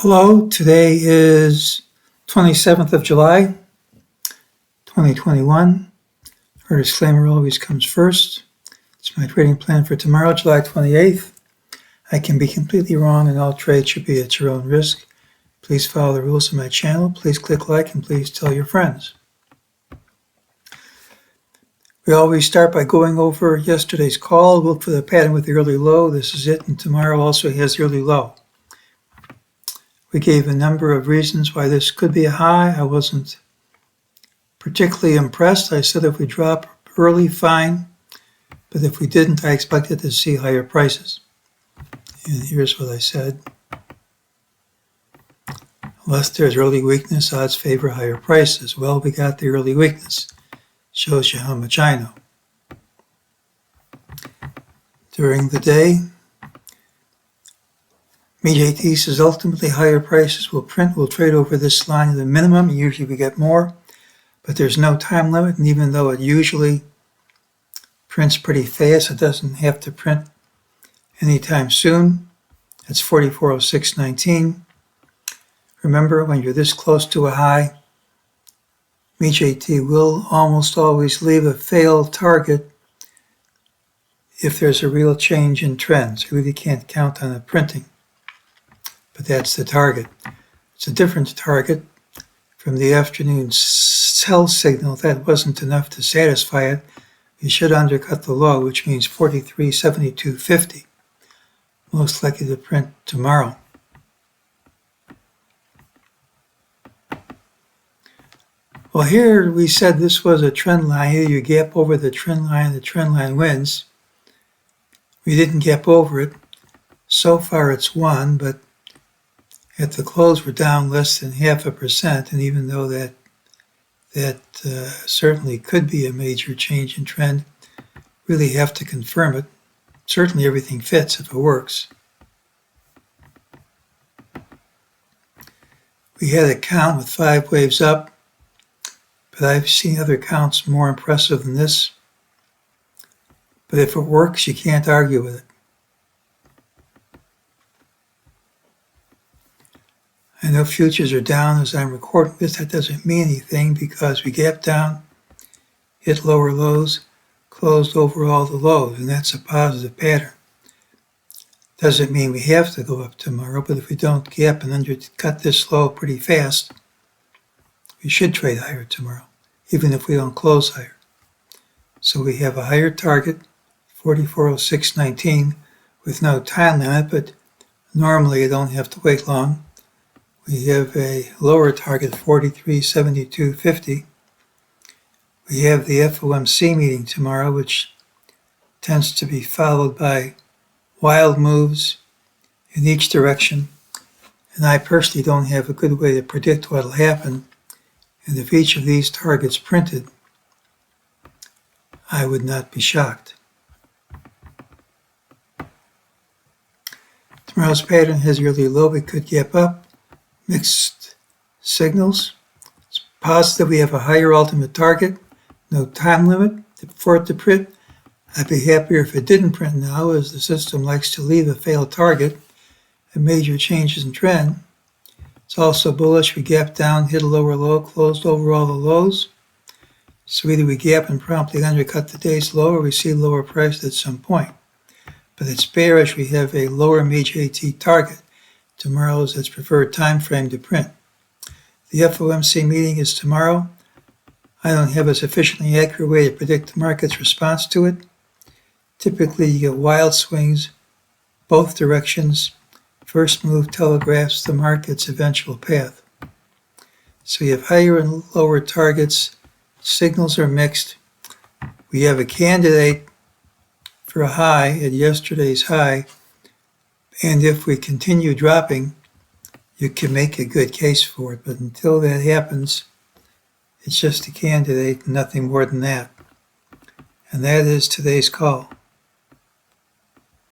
Hello, today is 27th of July, 2021. Our disclaimer always comes first. It's my trading plan for tomorrow, July 28th. I can be completely wrong and all trades should be at your own risk. Please follow the rules of my channel. Please click like and please tell your friends. We always start by going over yesterday's call. Look for the pattern with the early low. This is it, and tomorrow also has the early low. We gave a number of reasons why this could be a high. I wasn't particularly impressed. I said if we drop early, fine. But if we didn't, I expected to see higher prices. And here's what I said. Unless there's early weakness, odds favor higher prices. Well, we got the early weakness. Shows you how much I know. During the day, MEJT says ultimately higher prices will trade over this line at the minimum. Usually we get more, but there's no time limit. And even though it usually prints pretty fast, it doesn't have to print anytime soon. That's 4406.19. Remember, when you're this close to a high, MEJT will almost always leave a failed target if there's a real change in trends. You really can't count on it printing. But that's the target. It's a different target from the afternoon sell signal. That wasn't enough to satisfy it. You should undercut the low, which means 43.7250. Most likely to print tomorrow. Well, here we said this was a trend line. Either you gap over the trend line wins. We didn't gap over it. So far it's won, but at the close, we're down less than 0.5%, and even though that certainly could be a major change in trend, really have to confirm it. Certainly everything fits if it works. We had a count with 5 waves up, but I've seen other counts more impressive than this. But if it works, you can't argue with it. I know futures are down as I'm recording this. That doesn't mean anything because we gapped down, hit lower lows, closed over all the lows, and that's a positive pattern. Doesn't mean we have to go up tomorrow, but if we don't gap and undercut this low pretty fast, we should trade higher tomorrow, even if we don't close higher. So we have a higher target, 4406.19, with no time limit, but normally you don't have to wait long. We have a lower target, 43.7250. We have the FOMC meeting tomorrow, which tends to be followed by wild moves in each direction. And I personally don't have a good way to predict what will happen. And if each of these targets printed, I would not be shocked. Tomorrow's pattern has yearly low. We could gap up. Mixed signals. It's positive we have a higher ultimate target, no time limit for it to print. I'd be happier if it didn't print now, as the system likes to leave a failed target and major changes in trend. It's also bullish. We gap down, hit a lower low, closed over all the lows. So either we gap and promptly undercut the day's low or we see lower price at some point. But it's bearish. We have a lower MEJT target. Tomorrow is its preferred time frame to print. The FOMC meeting is tomorrow. I don't have a sufficiently accurate way to predict the market's response to it. Typically, you get wild swings, both directions. First move telegraphs the market's eventual path. So you have higher and lower targets. Signals are mixed. We have a candidate for a high at yesterday's high. And if we continue dropping, you can make a good case for it. But until that happens, it's just a candidate, nothing more than that. And that is today's call.